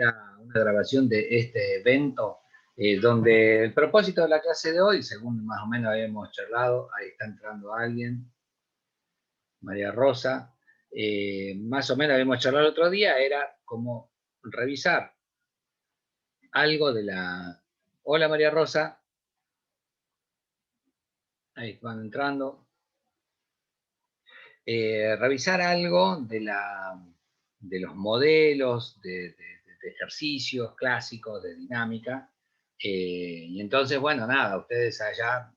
Era una grabación de este evento, donde el propósito de la clase de hoy, según más o menos habíamos charlado, ahí está entrando alguien, María Rosa, más o menos habíamos charlado el otro día, era como revisar algo de la... Hola María Rosa, ahí van entrando. Revisar algo de los modelos de ejercicios clásicos, de dinámica. Y entonces, bueno, nada, ustedes allá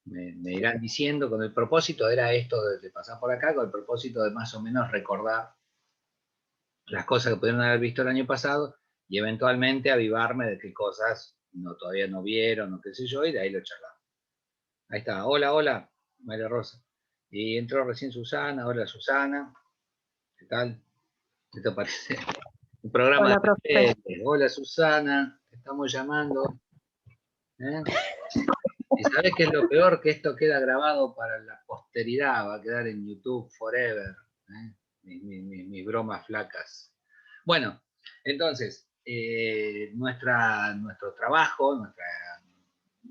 me irán diciendo, con el propósito, era esto de pasar por acá, con el propósito de más o menos recordar las cosas que pudieron haber visto el año pasado y eventualmente avivarme de qué cosas todavía no vieron o qué sé yo, y de ahí lo charlamos. Ahí está, hola, hola, María Rosa. Y entró recién Susana, hola Susana, ¿qué tal? ¿Qué te parece? Un programa Hola, profe. Hola Susana, te estamos llamando. ¿Eh? Y sabes qué es lo peor, que esto queda grabado para la posteridad, va a quedar en YouTube forever. ¿Eh? Mis bromas flacas. Bueno, entonces, nuestro trabajo,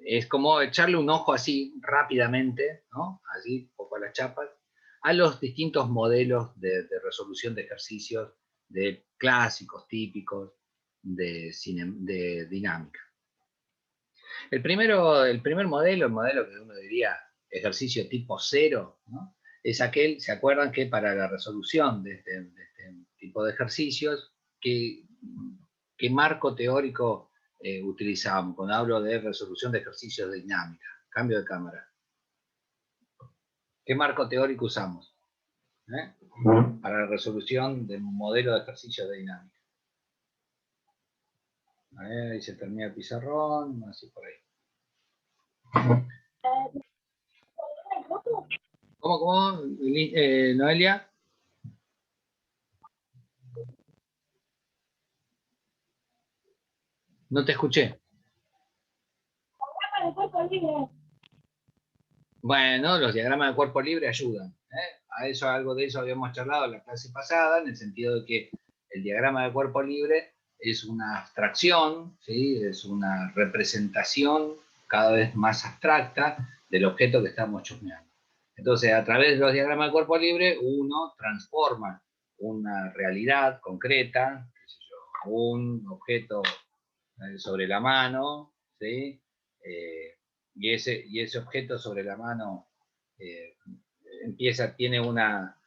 es como echarle un ojo así rápidamente, ¿no? Así, un poco a las chapas, a los distintos modelos de resolución de ejercicios, de clásicos, típicos, de dinámica. El primer modelo, el modelo que uno diría ejercicio tipo cero, ¿no? Es aquel, ¿se acuerdan que para la resolución de este tipo de ejercicios, qué marco teórico utilizamos cuando hablo de resolución de ejercicios de dinámica? Cambio de cámara. ¿Qué marco teórico usamos? Para la resolución de un modelo de ejercicios de dinámica. A ver, ahí se termina el pizarrón, así por ahí. ¿Cómo, Noelia? No te escuché. Bueno, los diagramas de cuerpo libre ayudan. A eso, algo de eso habíamos charlado en la clase pasada, en el sentido de que el diagrama de cuerpo libre es una abstracción, ¿sí? Es una representación cada vez más abstracta del objeto que estamos chusmeando. Entonces, a través de los diagramas de cuerpo libre, uno transforma una realidad concreta, qué sé yo, un objeto sobre la mano, ¿sí? Y ese objeto sobre la mano tiene una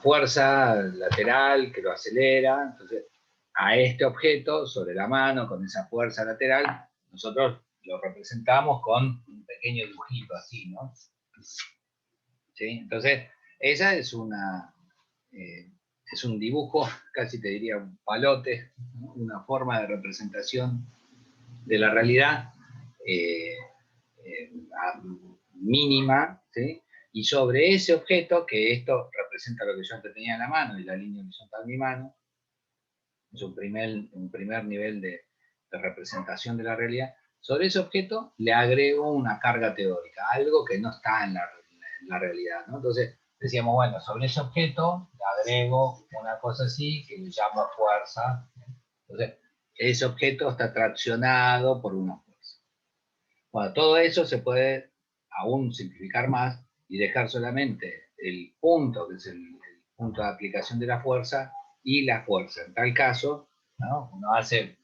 fuerza lateral que lo acelera. Entonces, a este objeto sobre la mano, con esa fuerza lateral, nosotros lo representamos con un pequeño dibujito así, ¿no? ¿Sí? Entonces, esa es es un dibujo, casi te diría un palote, ¿no? Una forma de representación de la realidad mínima, ¿sí? Y sobre ese objeto, que esto representa lo que yo antes tenía en la mano, y la línea horizontal de mi mano, es un primer nivel de representación de la realidad, sobre ese objeto le agrego una carga teórica, algo que no está en la realidad, ¿no? Entonces decíamos, bueno, sobre ese objeto le agrego una cosa así, que le llamo fuerza. Entonces, ese objeto está traccionado por una fuerza. Bueno, todo eso se puede aún simplificar más y dejar solamente el punto, que es el punto de aplicación de la fuerza, y la fuerza. En tal caso, ¿no? Uno hace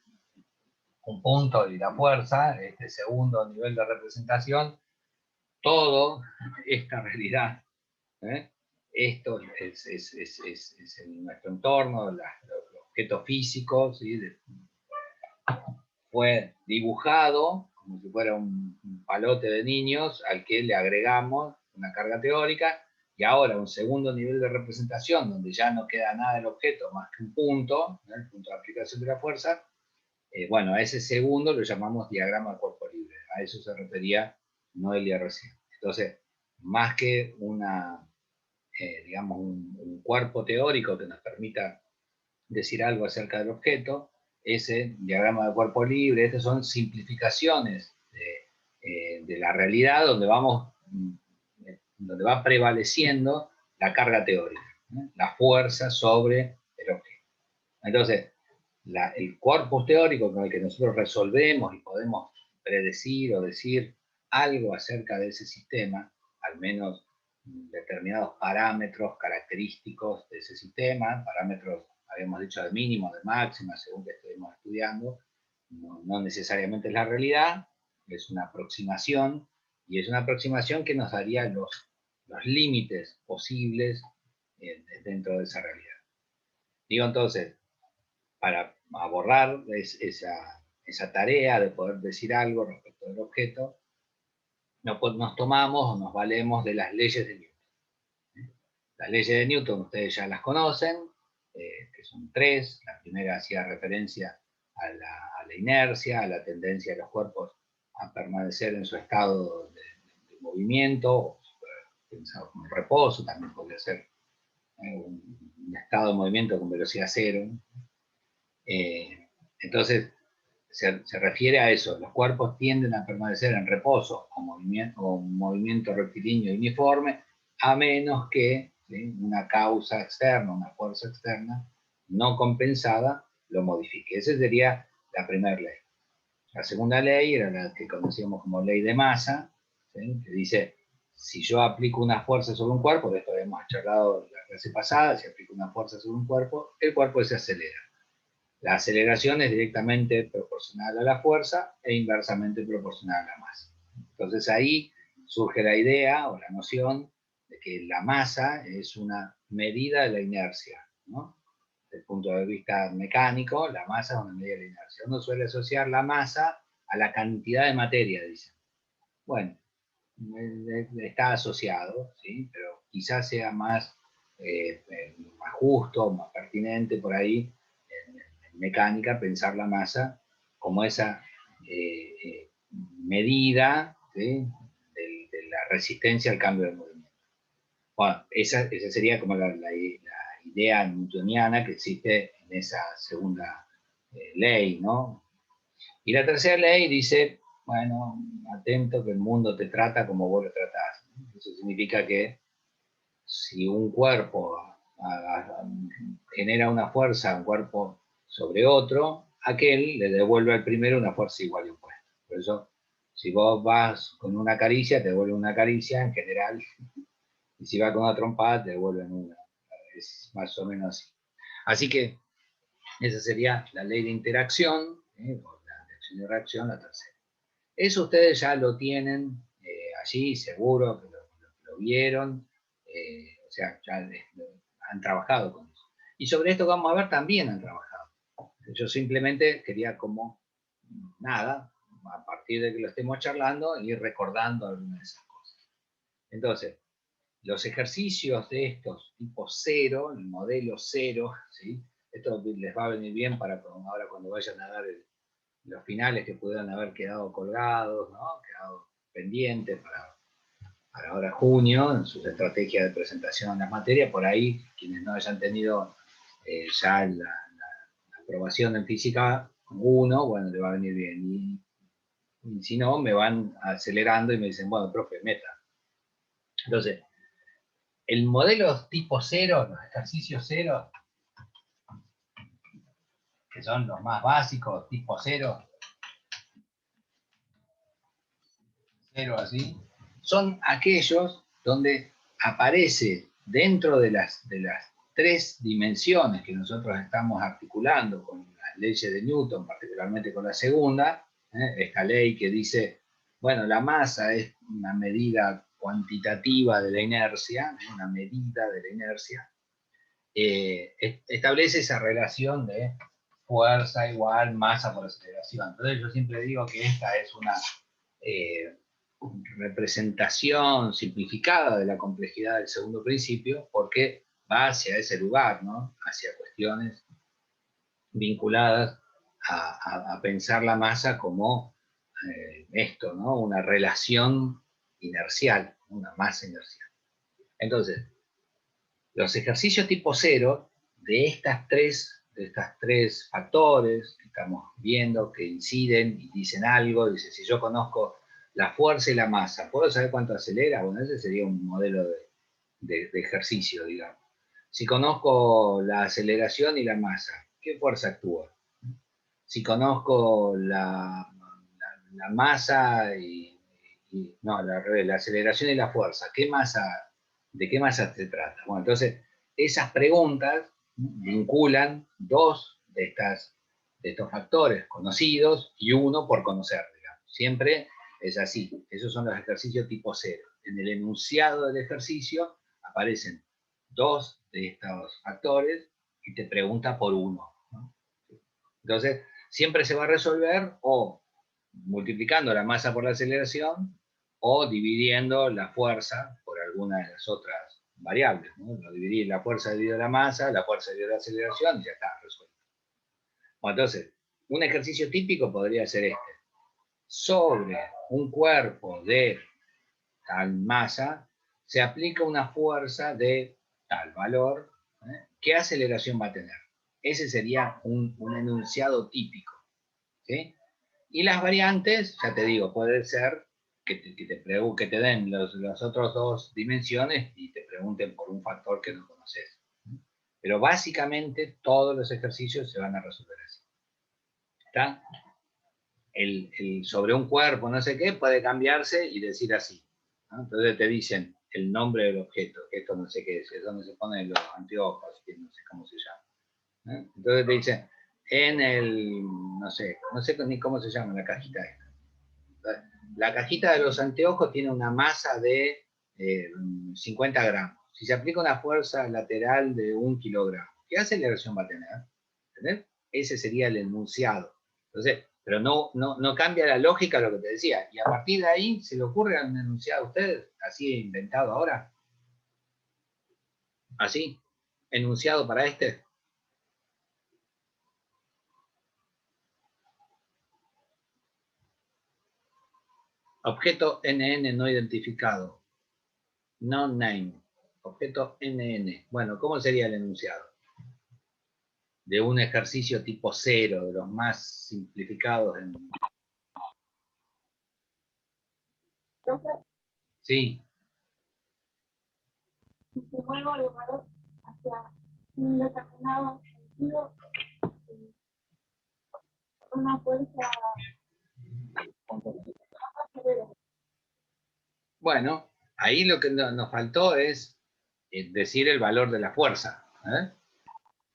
un punto y la fuerza, este segundo nivel de representación, todo esta realidad, esto es en nuestro entorno, los objetos físicos, ¿sí? Fue dibujado como si fuera un palote de niños al que le agregamos una carga teórica, y ahora un segundo nivel de representación donde ya no queda nada del objeto más que un punto, ¿no? El punto de aplicación de la fuerza. Bueno, a ese segundo lo llamamos diagrama de cuerpo libre. A eso se refería Noelia recién. Entonces, más que digamos, un cuerpo teórico que nos permita decir algo acerca del objeto, ese diagrama de cuerpo libre, estas son simplificaciones de la realidad donde va prevaleciendo la carga teórica, ¿no? La fuerza sobre el objeto. Entonces, el corpus teórico con el que nosotros resolvemos y podemos predecir o decir algo acerca de ese sistema, al menos determinados parámetros característicos de ese sistema, parámetros, habíamos dicho, de mínimo, de máxima, según que estuvimos estudiando, no necesariamente es la realidad, es una aproximación, y es una aproximación que nos daría los límites posibles dentro de esa realidad. Digo entonces, para abordar esa tarea de poder decir algo respecto del objeto, nos tomamos o nos valemos de las leyes de Newton. Las leyes de Newton ustedes ya las conocen, que son 3. La primera hacía referencia a la inercia, a la tendencia de los cuerpos a permanecer en su estado de movimiento, pensado como reposo, también podría ser un estado de movimiento con velocidad cero. Entonces, se refiere a eso. Los cuerpos tienden a permanecer en reposo o movimiento rectilíneo uniforme, a menos que, ¿sí?, una causa externa, una fuerza externa no compensada lo modifique. Esa sería la primera ley. La segunda ley era la que conocíamos como ley de masa, ¿sí?, que dice, si yo aplico una fuerza sobre un cuerpo, de esto hemos charlado en la clase pasada, si aplico una fuerza sobre un cuerpo, el cuerpo se acelera. La aceleración es directamente proporcional a la fuerza e inversamente proporcional a la masa. Entonces ahí surge la idea o la noción de que la masa es una medida de la inercia, ¿no? Desde el punto de vista mecánico, la masa es una medida de la inercia. Uno suele asociar la masa a la cantidad de materia, dicen. Bueno, está asociado, ¿sí?, pero quizás sea más justo, más pertinente por ahí, en mecánica, pensar la masa como esa medida, ¿sí?, de la resistencia al cambio de movimiento. Bueno, esa sería como la idea newtoniana que existe en esa segunda ley, ¿no? Y la tercera ley dice, bueno, atento que el mundo te trata como vos lo tratás. Eso significa que si un cuerpo genera una fuerza, un cuerpo sobre otro, aquel le devuelve al primero una fuerza igual y opuesta. Por eso, si vos vas con una caricia, te devuelve una caricia en general, y si vas con una trompada, te devuelven una. Es más o menos así. Así que esa sería la ley de interacción, o la de acción y reacción, la tercera. Eso ustedes ya lo tienen allí, seguro que lo vieron, o sea, ya han trabajado con eso. Y sobre esto que vamos a ver también han trabajado. Yo simplemente quería como, nada, a partir de que lo estemos charlando, ir recordando algunas de esas cosas. Entonces, los ejercicios de estos tipo 0, el modelo 0, ¿sí?, esto les va a venir bien para ahora cuando vayan a dar los finales que pudieran haber quedado colgados, ¿no?, quedado pendientes para ahora junio, en sus estrategias de presentación de las materias. Por ahí, quienes no hayan tenido ya la aprobación en física 1, bueno, le va a venir bien. Y si no, me van acelerando y me dicen, bueno, profe, meta. Entonces, el modelo tipo 0, los ejercicios 0, que son los más básicos, tipo 0, 0 así, son aquellos donde aparece dentro de las 3 dimensiones que nosotros estamos articulando con las leyes de Newton, particularmente con la segunda, esta ley que dice, bueno, la masa es una medida cuantitativa de la inercia, una medida de la inercia, establece esa relación de fuerza igual masa por aceleración. Entonces yo siempre digo que esta es una representación simplificada de la complejidad del segundo principio, porque va hacia ese lugar, ¿no?, hacia cuestiones vinculadas a pensar la masa como esto, ¿no?, una relación inercial, una masa inercial. Entonces, los ejercicios tipo 0 de estas tres factores que estamos viendo, que inciden y dicen algo, dice, si yo conozco la fuerza y la masa, ¿puedo saber cuánto acelera? Bueno, ese sería un modelo de ejercicio, digamos. Si conozco la aceleración y la masa, ¿qué fuerza actúa? Si conozco la masa no, al revés, la aceleración y la fuerza, ¿de qué masa se trata? Bueno, entonces, esas preguntas vinculan dos de estos factores conocidos y uno por conocer, digamos. Siempre es así. Esos son los ejercicios tipo cero. En el enunciado del ejercicio aparecen dos de estos factores y te pregunta por uno, ¿no? Entonces, siempre se va a resolver o multiplicando la masa por la aceleración o dividiendo la fuerza por alguna de las otras variables, ¿no? Dividir la fuerza dividido la masa, la fuerza dividido la aceleración, y ya está resuelto. Bueno, entonces, un ejercicio típico podría ser este. Sobre un cuerpo de tal masa, se aplica una fuerza de tal valor, ¿eh? ¿Qué aceleración va a tener? Ese sería un enunciado típico, ¿sí? Y las variantes, ya te digo, puede ser que te den las otras dos dimensiones y te pregunten por un factor que no conoces. Pero básicamente todos los ejercicios se van a resolver así. ¿Está? Sobre un cuerpo, no sé qué, puede cambiarse y decir así, ¿no? Entonces te dicen el nombre del objeto, que esto no sé qué es donde se ponen los anteojos, que no sé cómo se llama, ¿eh? Entonces te dicen, no sé ni cómo se llama la cajita esta. La cajita de los anteojos tiene una masa de 50 gramos. Si se aplica una fuerza lateral de 1 kilogramo, ¿qué aceleración va a tener? ¿Entendés? Ese sería el enunciado. Entonces, pero no cambia la lógica lo que te decía. Y a partir de ahí, ¿se le ocurre un enunciado a ustedes? Así inventado ahora. Así. Enunciado para este. Objeto NN no identificado. Non-name. Objeto NN. Bueno, ¿cómo sería el enunciado? De un ejercicio tipo cero, de los más simplificados. Sí. Si se mueve el valor hacia un determinado sentido, una fuerza. Bueno, ahí lo que nos faltó es decir el valor de la fuerza, ¿eh?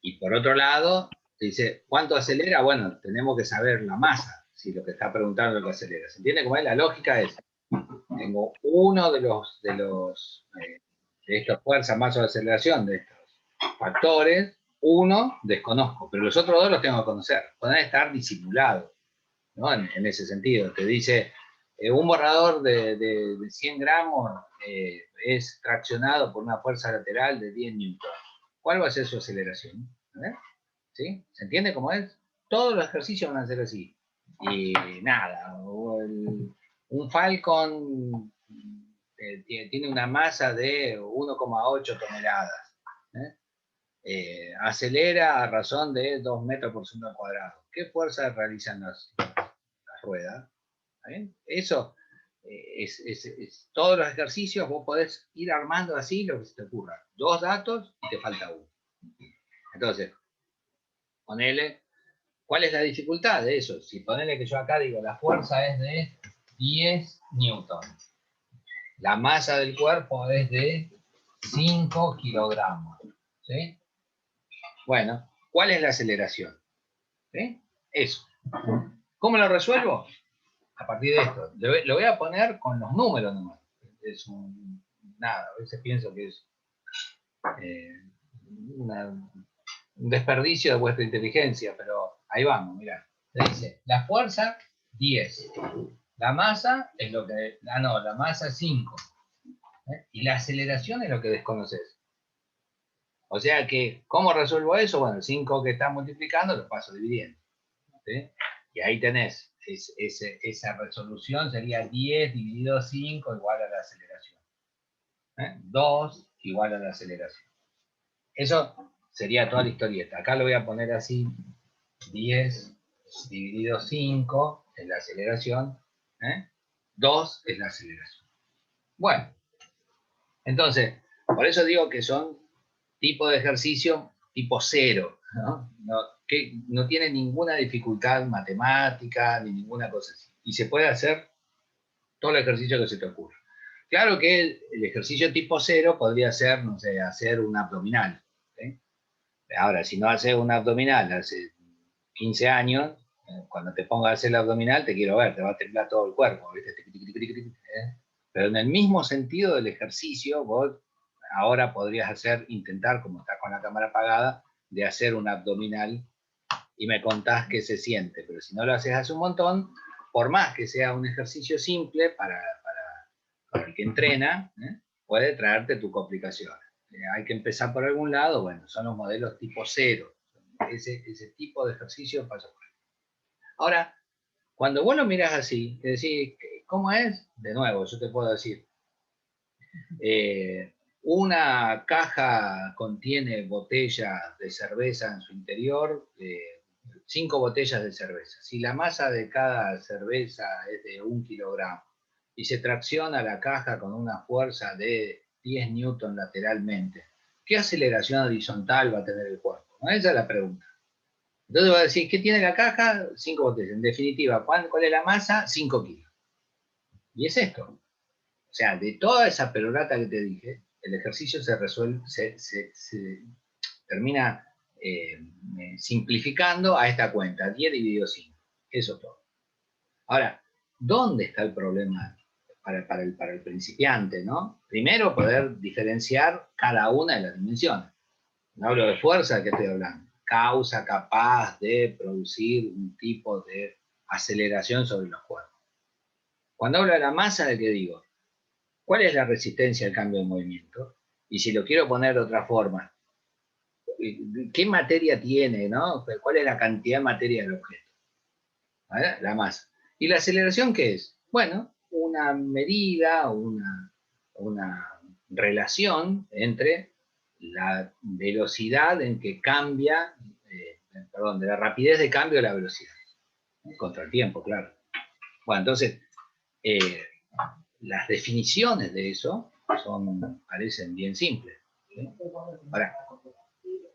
Y por otro lado, dice, ¿cuánto acelera? Bueno, tenemos que saber la masa, si lo que está preguntando es lo que acelera. ¿Se entiende cómo es? La lógica es, tengo uno de estas fuerzas, masa o aceleración, de estos factores, uno desconozco, pero los otros dos los tengo que conocer. Pueden estar disimulados, ¿no? En ese sentido. Te dice, un borrador de 100 gramos es traccionado por una fuerza lateral de 10 newton. ¿Cuál va a ser su aceleración? ¿Sí? ¿Se entiende cómo es? Todos los ejercicios van a ser así. Y nada, un Falcon tiene una masa de 1,8 toneladas. Acelera a razón de 2 metros por segundo al cuadrado. ¿Qué fuerza realizan las ruedas? Eso todos los ejercicios vos podés ir armando así lo que se te ocurra. 2 datos y te falta uno. Entonces, ponele, ¿cuál es la dificultad de eso? Si ponele que yo acá digo, la fuerza es de 10 newton. La masa del cuerpo es de 5 kilogramos. ¿Sí? Bueno, ¿cuál es la aceleración? ¿Sí? Eso. ¿Cómo lo resuelvo? A partir de esto. Lo voy a poner con los números nomás. Es nada, a veces pienso que es un desperdicio de vuestra inteligencia, pero ahí vamos, mirá. Le dice, la fuerza, 10. La masa es lo que... la masa es 5. Y la aceleración es lo que desconoces. O sea que, ¿cómo resuelvo eso? Bueno, el 5 que está multiplicando lo paso dividiendo. ¿Sí? Y ahí tenés, esa resolución sería 10 dividido 5 igual a la aceleración. 2 igual a la aceleración. Eso sería toda la historieta. Acá lo voy a poner así, 10 dividido 5 es la aceleración, 2 es la aceleración. Bueno, entonces, por eso digo que son tipo de ejercicio tipo cero, ¿no? que no tiene ninguna dificultad matemática ni ninguna cosa así. Y se puede hacer todo el ejercicio que se te ocurra. Claro que el ejercicio tipo 0 podría ser, no sé, hacer un abdominal. ¿Sí? Ahora, si no haces un abdominal hace 15 años, cuando te pongas a hacer el abdominal, te quiero ver, te va a temblar todo el cuerpo, ¿viste? Pero en el mismo sentido del ejercicio, vos ahora podrías intentar, como estás con la cámara apagada, de hacer un abdominal y me contás qué se siente. Pero si no lo haces hace un montón, por más que sea un ejercicio simple para el que entrena, puede traerte tu complicación. Hay que empezar por algún lado, bueno, son los modelos tipo 0. Ese tipo de ejercicio pasa por ahí. Ahora, cuando vos lo mirás así, te decís, ¿cómo es? De nuevo, yo te puedo decir, una caja contiene botellas de cerveza en su interior, 5 botellas de cerveza. Si la masa de cada cerveza es de 1 kilogramo y se tracciona la caja con una fuerza de 10 newton lateralmente, ¿qué aceleración horizontal va a tener el cuerpo? ¿No? Esa es la pregunta. Entonces va a decir, ¿qué tiene la caja? 5 botellas. En definitiva, ¿cuál es la masa? 5 kilos. Y es esto. O sea, de toda esa perorata que te dije, el ejercicio se resuelve, se termina simplificando a esta cuenta, 10 dividido 5. Eso es todo. Ahora, ¿dónde está el problema para el principiante, ¿no? Primero, poder diferenciar cada una de las dimensiones. No hablo de fuerza, ¿de qué estoy hablando? Causa capaz de producir un tipo de aceleración sobre los cuerpos. Cuando hablo de la masa, ¿de qué digo? ¿Cuál es la resistencia al cambio de movimiento? Y si lo quiero poner de otra forma, ¿qué materia tiene, no? ¿Cuál es la cantidad de materia del objeto? ¿Vale? La masa. ¿Y la aceleración qué es? Bueno, una medida, una relación entre la velocidad en que cambia, de la rapidez de cambio de la velocidad. Contra el tiempo, claro. Bueno, entonces, las definiciones de eso parecen bien simples. ¿Sí? Ahora,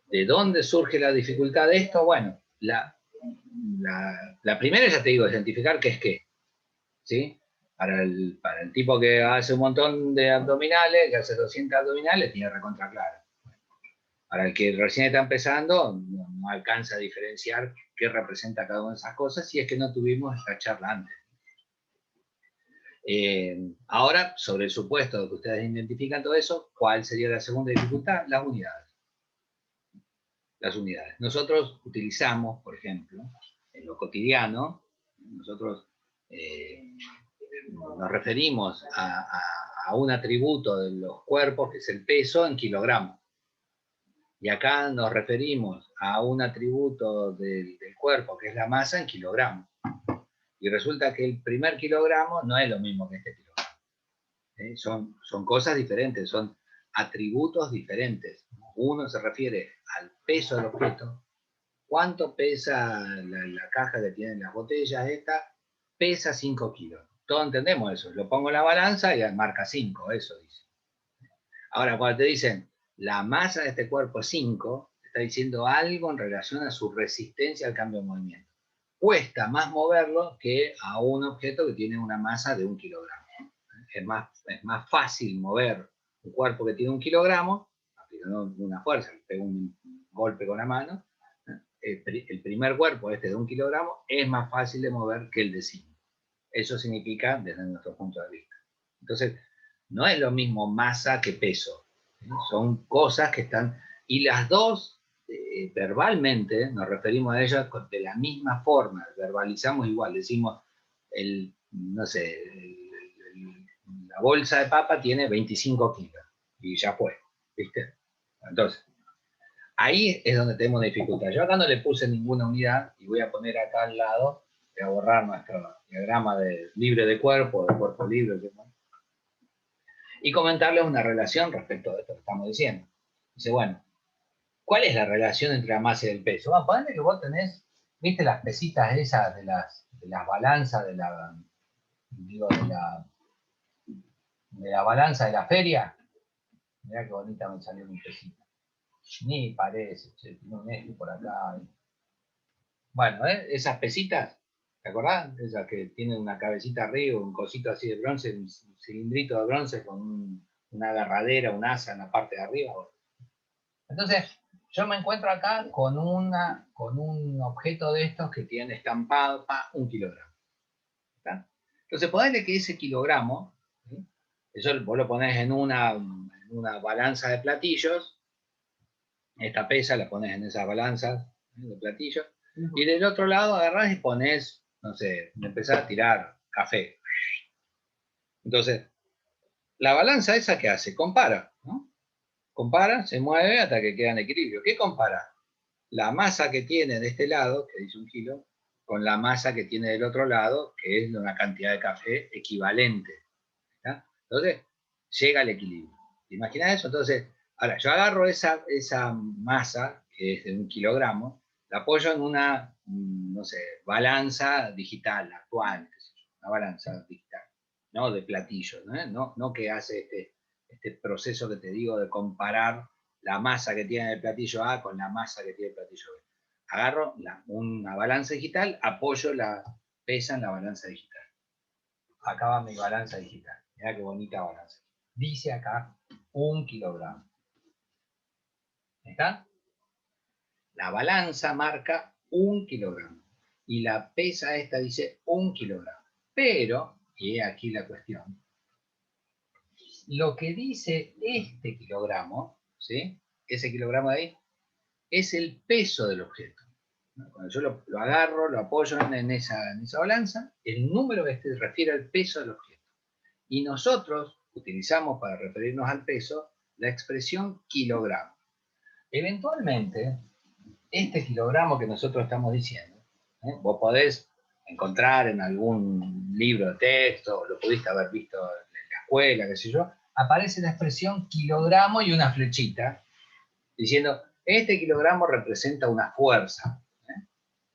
¿de dónde surge la dificultad de esto? Bueno, la primera, ya te digo, es identificar qué es qué. ¿Sí? Para el tipo que hace un montón de abdominales, que hace 200 abdominales, tiene recontra claro. Para el que recién está empezando, no alcanza a diferenciar qué representa cada una de esas cosas si es que no tuvimos esta charla antes. Ahora, sobre el supuesto de que ustedes identifican todo eso, ¿cuál sería la segunda dificultad? Las unidades. Las unidades. Nosotros utilizamos, por ejemplo, en lo cotidiano, nosotros nos referimos a un atributo de los cuerpos que es el peso en kilogramos. Y acá nos referimos a un atributo del cuerpo que es la masa en kilogramos. Y resulta que el primer kilogramo no es lo mismo que este kilogramo. Son cosas diferentes, son atributos diferentes. Uno se refiere al peso del objeto. ¿Cuánto pesa la caja que tienen las botellas esta? Pesa 5 kilos. Todos entendemos eso. Lo pongo en la balanza y marca 5, eso dice. Ahora, cuando te dicen la masa de este cuerpo es 5, te está diciendo algo en relación a su resistencia al cambio de movimiento. Cuesta más moverlo que a un objeto que tiene una masa de 1 kilogramo. Es más fácil mover un cuerpo que tiene 1 kilogramo, aplicando una fuerza, le pego un golpe con la mano. El primer cuerpo, este de 1 kilogramo, es más fácil de mover que el de 5. Eso significa desde nuestro punto de vista. Entonces, no es lo mismo masa que peso. Son cosas que están... Y las dos, verbalmente, nos referimos a ellas de la misma forma. Verbalizamos igual. Decimos, no sé, la bolsa de papa tiene 25 kilos. Y ya fue. ¿Viste? Entonces, ahí es donde tenemos dificultad. Yo acá no le puse ninguna unidad y voy a poner acá al lado, voy a borrar nuestro diagrama de libre de cuerpo libre, ¿no? Y comentarles una relación respecto de esto que estamos diciendo. Dice, bueno, ¿cuál es la relación entre la masa y el peso? Bueno, ponle que vos tenés, ¿viste las pesitas esas de las balanzas de la balanza de la feria? Mirá qué bonita me salió mi pesita. Ni parece, che, tiene un eje por acá. Bueno, esas pesitas, ¿te acordás? Esas que tienen una cabecita arriba, un cosito así de bronce, un cilindrito de bronce con una agarradera, un asa en la parte de arriba. Entonces, yo me encuentro acá con un objeto de estos que tiene estampado 1 kilogramo. ¿Está? Entonces, ponele que ese kilogramo, ¿sí? Eso vos lo ponés en una balanza de platillos, esta pesa la pones en esa balanza de platillos, y del otro lado agarrás y pones, no sé, empezás a tirar café. Entonces, la balanza esa, ¿qué hace? Compara, ¿no? Compara, se mueve hasta que queda en equilibrio. ¿Qué compara? La masa que tiene de este lado, que dice 1 kilo, con la masa que tiene del otro lado, que es una cantidad de café equivalente. ¿Está? Entonces, llega al equilibrio. ¿Te imaginas eso? Entonces, ahora, yo agarro esa masa, que es de 1 kilogramo, la apoyo en una, no sé, balanza digital actual, una balanza digital, ¿no? De platillos, ¿no? No que hace este proceso que te digo de comparar la masa que tiene el platillo A con la masa que tiene el platillo B. Agarro una balanza digital, apoyo la pesa en la balanza digital. Acá va mi balanza digital. Mirá qué bonita balanza. Dice acá 1 kilogramo. ¿Está? La balanza marca 1 kilogramo. Y la pesa esta dice 1 kilogramo. Pero, y aquí la cuestión, lo que dice este kilogramo, ¿sí? Ese kilogramo de ahí, es el peso del objeto. Cuando yo lo agarro, lo apoyo en esa balanza, el número este refiere al peso del objeto. Y nosotros utilizamos para referirnos al peso la expresión kilogramo. Eventualmente, este kilogramo que nosotros estamos diciendo, vos podés encontrar en algún libro de texto, lo pudiste haber visto en la escuela, qué sé yo, aparece la expresión kilogramo y una flechita diciendo, este kilogramo representa una fuerza.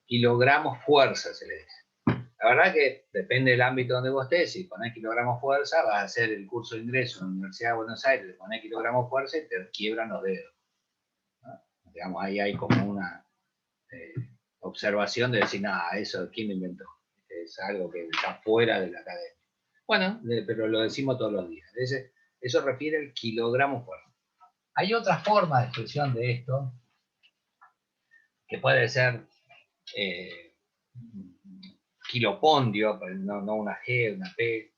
Kilogramos fuerza se le dice. La verdad que depende del ámbito donde vos estés, si ponés kilogramos fuerza, vas a hacer el curso de ingreso en la Universidad de Buenos Aires, le ponés kilogramos fuerza y te quiebran los dedos. ¿No? Digamos, ahí hay como una observación de decir, nada, eso, ¿quién lo inventó? Es algo que está fuera de la academia. Bueno, pero lo decimos todos los días. Eso refiere al kilogramo fuerza. Hay otra forma de expresión de esto, que puede ser kilopondio, no una G, una P,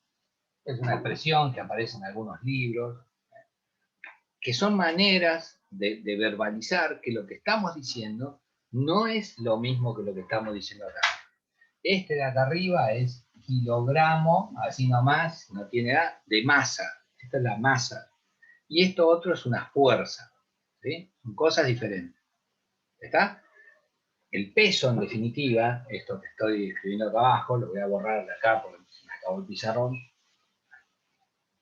es una expresión que aparece en algunos libros, que son maneras de verbalizar que lo que estamos diciendo no es lo mismo que lo que estamos diciendo acá. Este de acá arriba es kilogramo, así nomás, no tiene nada, de masa. Esta es la masa. Y esto otro es una fuerza. ¿Sí? Son cosas diferentes. ¿Está? El peso, en definitiva, esto que estoy escribiendo acá abajo, lo voy a borrar de acá porque me acabó el pizarrón.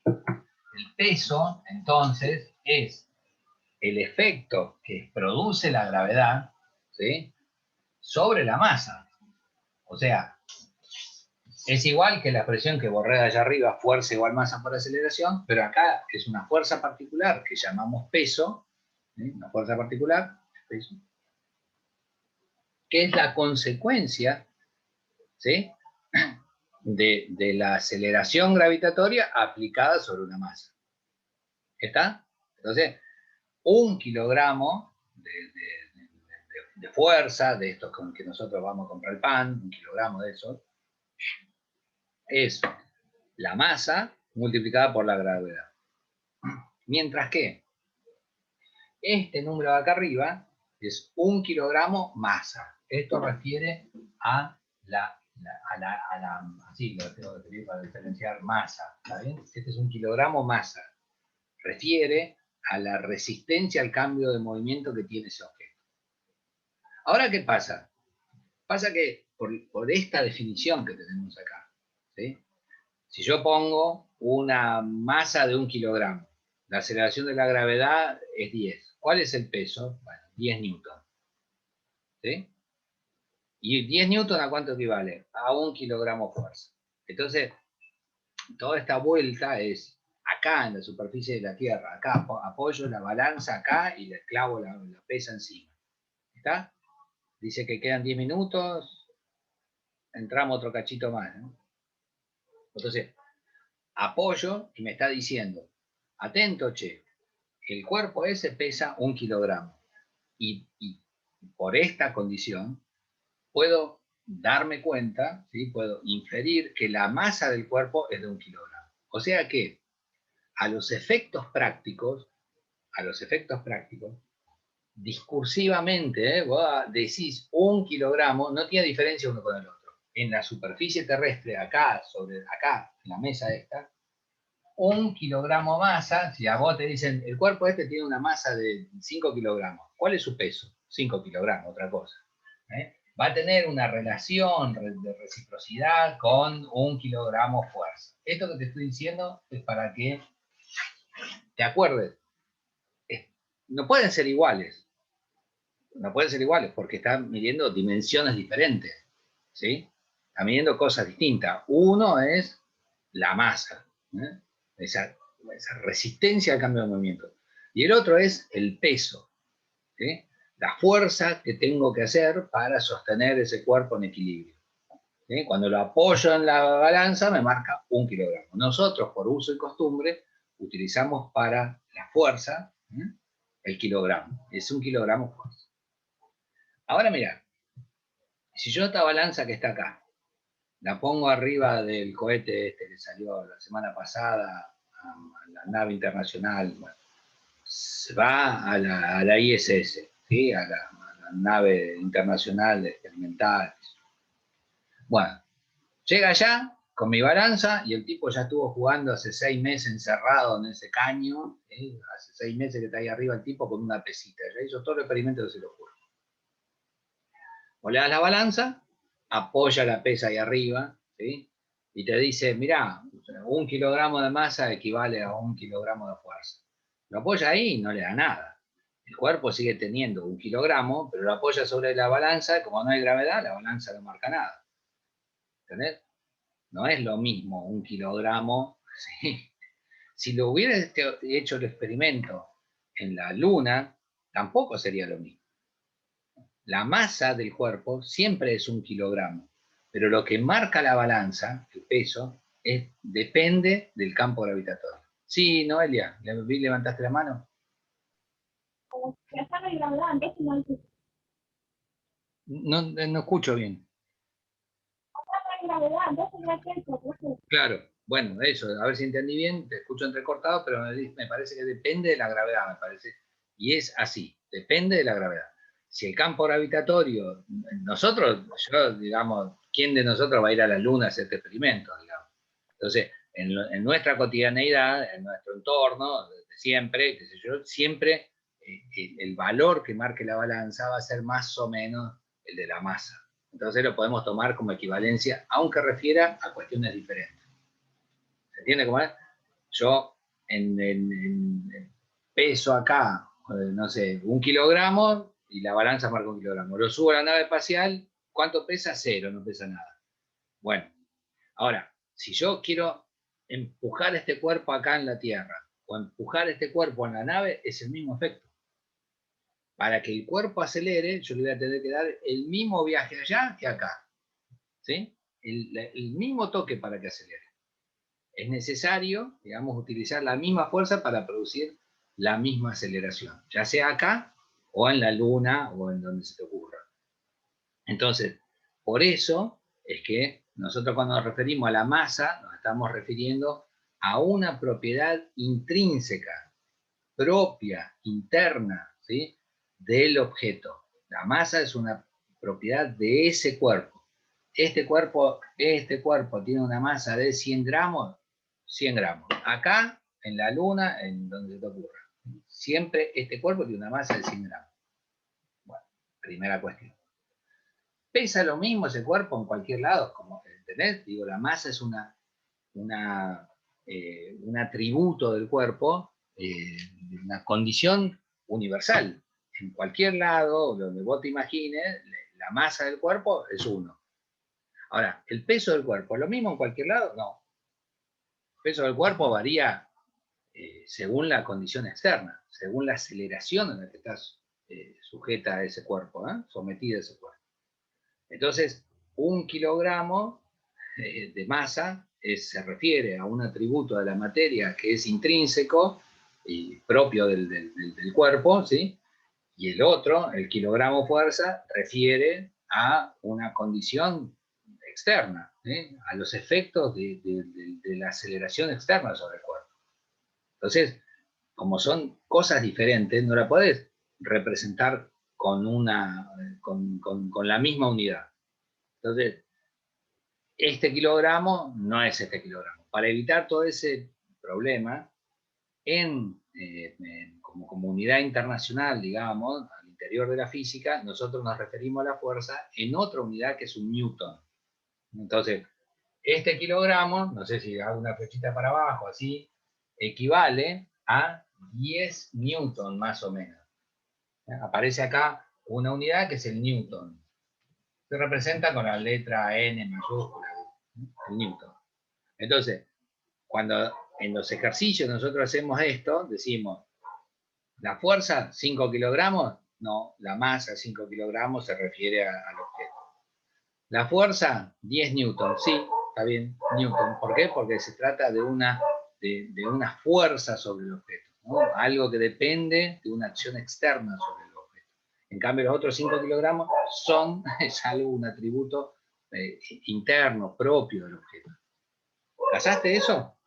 El peso, entonces, es el efecto que produce la gravedad, ¿sí? Sobre la masa. O sea, es igual que la expresión que borré de allá arriba, fuerza igual masa por aceleración, pero acá es una fuerza particular que llamamos peso, ¿sí? Una fuerza particular, peso, que es la consecuencia, ¿sí? de la aceleración gravitatoria aplicada sobre una masa. ¿Está? Entonces, 1 kilogramo de fuerza, de estos con que nosotros vamos a comprar el pan, 1 kilogramo de eso, es la masa multiplicada por la gravedad. Mientras que este número de acá arriba es 1 kilogramo masa. Esto refiere a así lo tengo que escribir para diferenciar masa. ¿Está bien? Este es 1 kilogramo masa. Refiere a la resistencia al cambio de movimiento que tiene ese objeto. Ahora, ¿qué pasa? Pasa que por esta definición que tenemos acá, ¿sí? Si yo pongo una masa de 1 kilogramo, la aceleración de la gravedad es 10. ¿Cuál es el peso? Bueno, 10 newton. ¿Sí? ¿Y 10 newton a cuánto equivale? A 1 kilogramo fuerza. Entonces, toda esta vuelta es acá en la superficie de la Tierra. Acá apoyo la balanza acá y le clavo la pesa encima. ¿Está? Dice que quedan 10 minutos, entramos otro cachito más, ¿no? Entonces, apoyo y me está diciendo, atento, che, el cuerpo ese pesa 1 kilogramo. Y por esta condición, puedo darme cuenta, ¿sí? Puedo inferir que la masa del cuerpo es de 1 kilogramo. O sea que, a los efectos prácticos, discursivamente, vos decís 1 kilogramo, no tiene diferencia uno con el otro. En la superficie terrestre, acá, en la mesa esta, 1 kilogramo masa, si a vos te dicen, el cuerpo este tiene una masa de 5 kilogramos, ¿cuál es su peso? 5 kilogramos, otra cosa. Va a tener una relación de reciprocidad con 1 kilogramo fuerza. Esto que te estoy diciendo es para que te acuerdes. No pueden ser iguales. No pueden ser iguales porque están midiendo dimensiones diferentes. ¿Sí? Están midiendo cosas distintas. Uno es la masa. Esa resistencia al cambio de movimiento. Y el otro es el peso. ¿Sí? La fuerza que tengo que hacer para sostener ese cuerpo en equilibrio. ¿Sí? Cuando lo apoyo en la balanza me marca 1 kilogramo. Nosotros, por uso y costumbre, utilizamos para la fuerza el kilogramo. Es 1 kilogramo fuerza. Ahora mira, si yo esta balanza que está acá, la pongo arriba del cohete este que salió la semana pasada a la nave internacional, bueno, se va a la ISS, ¿sí? a la nave internacional experimental. Bueno, llega allá con mi balanza y el tipo ya estuvo jugando hace 6 meses encerrado en ese caño, hace 6 meses que está ahí arriba el tipo con una pesita, ya hizo todo el experimento que se lo juro. O le das la balanza, apoya la pesa ahí arriba, ¿sí? Y te dice, mirá, 1 kilogramo de masa equivale a 1 kilogramo de fuerza. Lo apoya ahí y no le da nada. El cuerpo sigue teniendo 1 kilogramo, pero lo apoya sobre la balanza, como no hay gravedad, la balanza no marca nada. ¿Entendés? No es lo mismo 1 kilogramo, ¿sí? Si lo hubiera hecho el experimento en la Luna, tampoco sería lo mismo. La masa del cuerpo siempre es 1 kilogramo, pero lo que marca la balanza, el peso, depende del campo gravitatorio. Sí, Noelia, ¿levantaste la mano? Como que acá no hay gravedad, entonces no hay, No escucho bien. gravedad, entonces no hay tiempo. Claro, bueno, eso, a ver si entendí bien, te escucho entrecortado, pero me parece que depende de la gravedad, me parece. Y es así, depende de la gravedad. Si el campo gravitatorio, nosotros, digamos, ¿quién de nosotros va a ir a la Luna a hacer este experimento, digamos? Entonces, en nuestra cotidianeidad, en nuestro entorno, desde siempre, qué sé yo, siempre el valor que marque la balanza va a ser más o menos el de la masa. Entonces lo podemos tomar como equivalencia, aunque refiera a cuestiones diferentes. ¿Se entiende cómo es? Yo en peso acá, no sé, 1 kilogramo y la balanza marca 1 kilogramo. Lo subo a la nave espacial, ¿cuánto pesa? 0, no pesa nada. Bueno, ahora, si yo quiero empujar este cuerpo acá en la Tierra o empujar este cuerpo en la nave, es el mismo efecto. Para que el cuerpo acelere, yo le voy a tener que dar el mismo viaje allá que acá. ¿Sí? El mismo toque para que acelere. Es necesario, digamos, utilizar la misma fuerza para producir la misma aceleración, ya sea acá o en la Luna o en donde se te ocurra. Entonces, por eso es que nosotros cuando nos referimos a la masa, nos estamos refiriendo a una propiedad intrínseca, propia, interna, ¿sí? Del objeto. La masa es una propiedad de ese cuerpo. Este cuerpo tiene una masa de 100 gramos, 100 gramos. Acá, en la Luna, en donde te ocurra. Siempre este cuerpo tiene una masa de 100 gramos. Bueno, primera cuestión. ¿Pesa lo mismo ese cuerpo en cualquier lado? Como, ¿entendés? Digo, la masa es un atributo del cuerpo, una condición universal. En cualquier lado, donde vos te imagines, la masa del cuerpo es 1. Ahora, ¿el peso del cuerpo es lo mismo en cualquier lado? No. El peso del cuerpo varía según la condición externa, según la aceleración en la que estás sujeta a ese cuerpo, sometida a ese cuerpo. Entonces, 1 kilogramo de masa se refiere a un atributo de la materia que es intrínseco y propio del cuerpo, ¿sí? Y el otro, el kilogramo fuerza, refiere a una condición externa, ¿sí? A los efectos de la aceleración externa sobre el cuerpo. Entonces, como son cosas diferentes, no la podés representar con la misma unidad. Entonces, este kilogramo no es este kilogramo. Para evitar todo ese problema, como comunidad internacional, digamos, al interior de la física, nosotros nos referimos a la fuerza en otra unidad que es un newton. Entonces, este kilogramo, no sé si hago una flechita para abajo, así, equivale a 10 newton más o menos. Aparece acá una unidad que es el newton. Se representa con la letra N mayúscula, el newton. Entonces, cuando en los ejercicios nosotros hacemos esto, decimos, ¿la fuerza 5 kilogramos? No, la masa 5 kilogramos se refiere al objeto. La fuerza 10 newton, sí, está bien, newton. ¿Por qué? Porque se trata de una fuerza sobre el objeto, ¿no? Algo que depende de una acción externa sobre el objeto. En cambio, los otros 5 kilogramos es algo, un atributo interno, propio del objeto. ¿Casaste eso?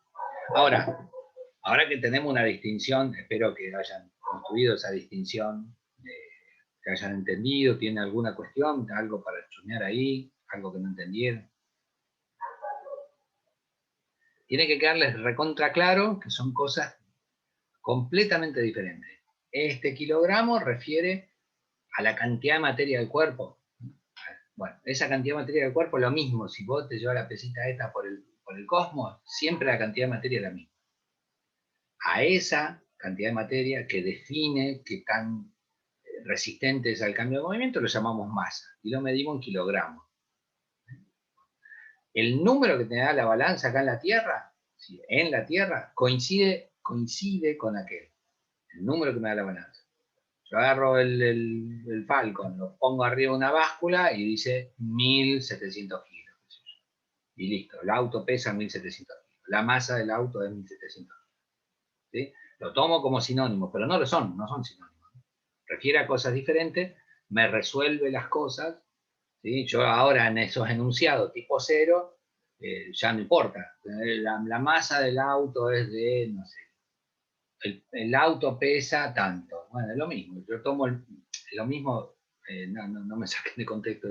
Ahora que tenemos una distinción, espero que hayan construido esa distinción, que hayan entendido, ¿tiene alguna cuestión, algo para chumear ahí, algo que no entendieron? Tiene que quedarles recontra claro que son cosas completamente diferentes. Este kilogramo refiere a la cantidad de materia del cuerpo. Bueno, esa cantidad de materia del cuerpo es lo mismo. Si vos te llevas la pesita esta por el cosmos, siempre la cantidad de materia es la misma. A esa cantidad de materia que define qué tan resistente es al cambio de movimiento, lo llamamos masa, y lo medimos en kilogramos. El número que te da la balanza acá en la Tierra, ¿sí? En la Tierra, coincide con aquel. El número que me da la balanza. Yo agarro el Falcon, lo pongo arriba de una báscula y dice 1700 kilos. Y listo, el auto pesa 1700 kilos. La masa del auto es 1700 kilos. ¿Sí? Lo tomo como sinónimo, pero no son sinónimos. Refiere a cosas diferentes, me resuelve las cosas. ¿Sí? Yo ahora en esos enunciados tipo cero, ya no importa. La masa del auto es de, no sé, el auto pesa tanto. Bueno, es lo mismo. Yo tomo lo mismo, no me saquen de contexto.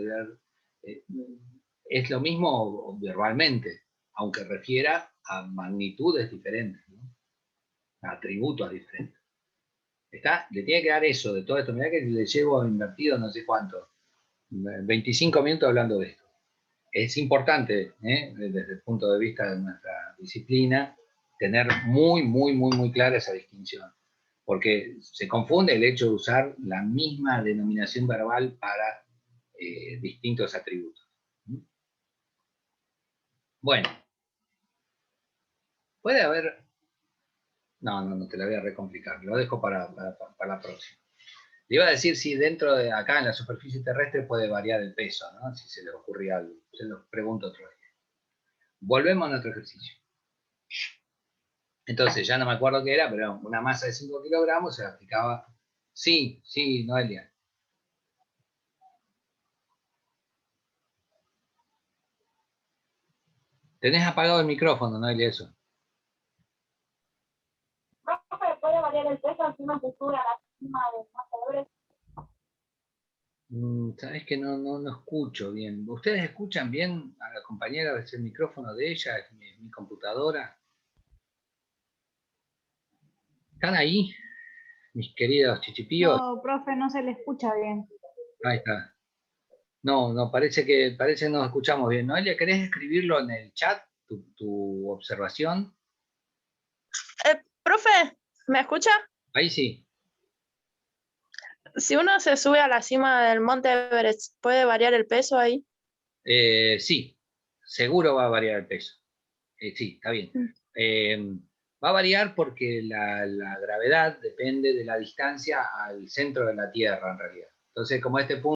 Es lo mismo verbalmente, aunque refiera a magnitudes diferentes, ¿no? A atributos diferentes. Le tiene que dar eso de todo esto. Mirá que le llevo invertido no sé cuánto, 25 minutos hablando de esto. Es importante, desde el punto de vista de nuestra disciplina, tener muy clara esa distinción. Porque se confunde el hecho de usar la misma denominación verbal para distintos atributos. Bueno, puede haber... No te la voy a recomplicar, lo dejo para la próxima. Le iba a decir si dentro de acá en la superficie terrestre puede variar el peso, ¿no? Si se les ocurría algo. Se lo pregunto otro día. Volvemos a nuestro ejercicio. Entonces, ya no me acuerdo qué era, pero una masa de 5 kilogramos se aplicaba... Sí, Noelia. Tenés apagado el micrófono, Noelia, eso. ¿Profe, puede variar el peso encima que sube a la cima del Monte Everest? Sabes que no escucho bien. ¿Ustedes escuchan bien a la compañera? ¿Es el micrófono de ella? ¿Es mi computadora? ¿Están ahí, mis queridos chichipíos? No, profe, no se le escucha bien. Ahí está. No, parece que no escuchamos bien. Noelia, ¿querés escribirlo en el chat, tu observación? Profe, ¿me escucha? Ahí sí. Si uno se sube a la cima del Monte Everest, ¿puede variar el peso ahí? Sí, seguro va a variar el peso. Sí, está bien. Va a variar porque la gravedad depende de la distancia al centro de la Tierra, en realidad. Entonces, como este punto